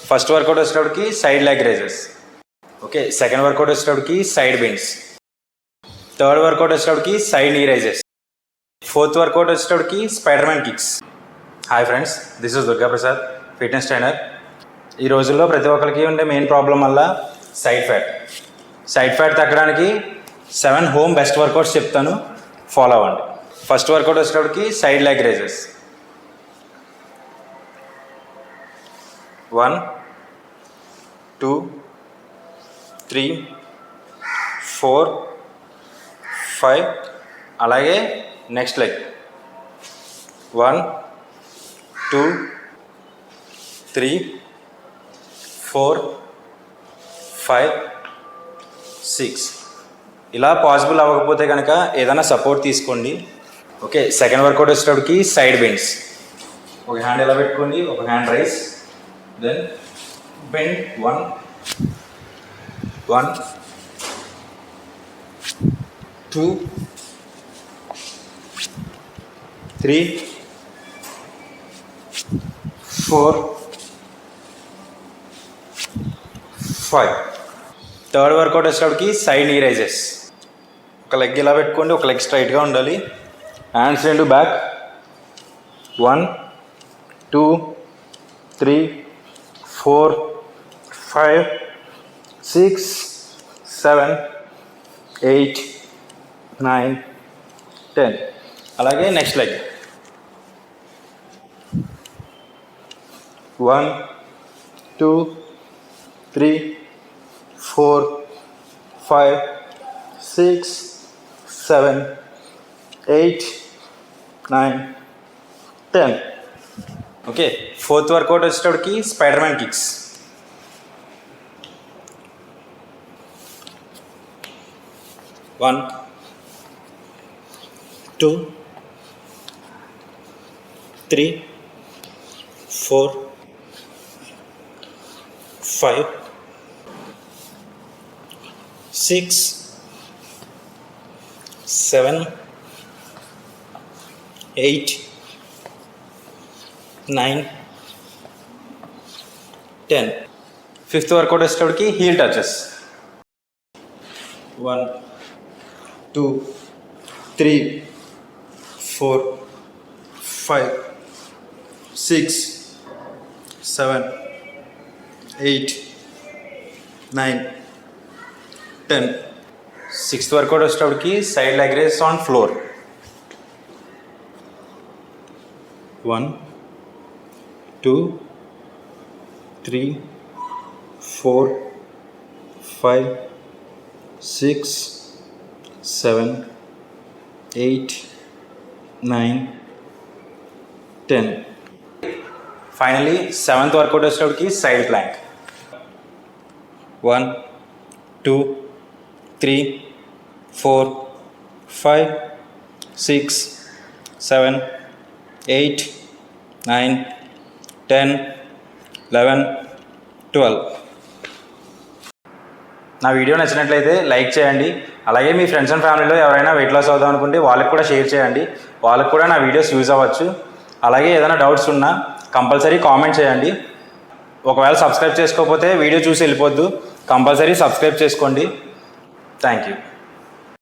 First workout వచ్చేటప్పటికి side leg raises. Okay, second workout వచ్చేటప్పటికి side bends. Third workout వచ్చేటప్పటికి side knee raises. Fourth workout వచ్చేటప్పటికి spider man kicks. Hi friends, this is Durga Prasad, fitness trainer. ఈ రోజుల్లో ప్రతి ఒక్కరికి ఉండే మెయిన్ ప్రాబ్లం వల్ల సైడ్ ఫ్యాట్ తగ్గడానికి 7 హోమ్ బెస్ట్ వర్కౌట్స్ చెప్తాను, ఫాలో అవ్వండి. ఫస్ట్ వర్కౌట్ వచ్చేటప్పటికి సైడ్ లెగ్ రేజెస్. 1 2 3 4 5. అలాగే నెక్స్ట్ లెగ్ 1 2 3 4 5 6. ఇలా పాసిబుల్ అవ్వకపోతే కనుక ఏదైనా సపోర్ట్ తీసుకోండి. ఓకే, సెకండ్ వర్కౌట్ వచ్చేటప్పటికి సైడ్ బెండ్స్. ఒక హ్యాండ్ ఎలా పెట్టుకోండి, ఒక hand raise, then bend 1 2 3 4 5. Third workout వచ్చేటప్పటికి సైడ్ నీ రైజెస్. ఒక లెగ్ ఇలా పెట్టుకోండి, ఒక లెగ్ స్ట్రైట్గా ఉండాలి, హ్యాండ్స్ రెండు బ్యాక్. 1 2 3 4 5 6 7 8 9 10. అలాగే next leg 1 2 3 4 5 6 7 8 9 10. Okay, fourth workout వచ్చేటప్పటికి spider man kicks. 1 2 3 4 5 6 7 8 9 10. Fifth work out వచ్చేటప్పటికి హీల్ టచెస్. 1 2 3 4 5 6 7 8 9 10. సిక్స్త్ వర్కౌట్ వచ్చేటప్పటికి side leg raise on floor. 1 2 3 4 5 6 7 8 9 10. Finally seventh work out వచ్చేటప్పటికి సైడ్ ప్లాంక్. 1 2 3 4 5 6 7 8 9 10 11 12. నా వీడియో నచ్చినట్లయితే లైక్ చేయండి. అలాగే మీ ఫ్రెండ్స్ అండ్ ఫ్యామిలీలో ఎవరైనా వెయిట్ లాస్ అవుదాం అనుకుంటే వాళ్ళకి కూడా షేర్ చేయండి, వాళ్ళకి కూడా నా వీడియోస్ యూజ్ అవ్వచ్చు. అలాగే ఏదైనా డౌట్స్ ఉన్నా కంపల్సరీ కామెంట్ చేయండి. ఒకవేళ సబ్స్క్రైబ్ చేసుకోకపోతే వీడియో చూసి వెళ్ళిపోద్దు, కంపల్సరీ సబ్స్క్రైబ్ చేసుకోండి. Thank you.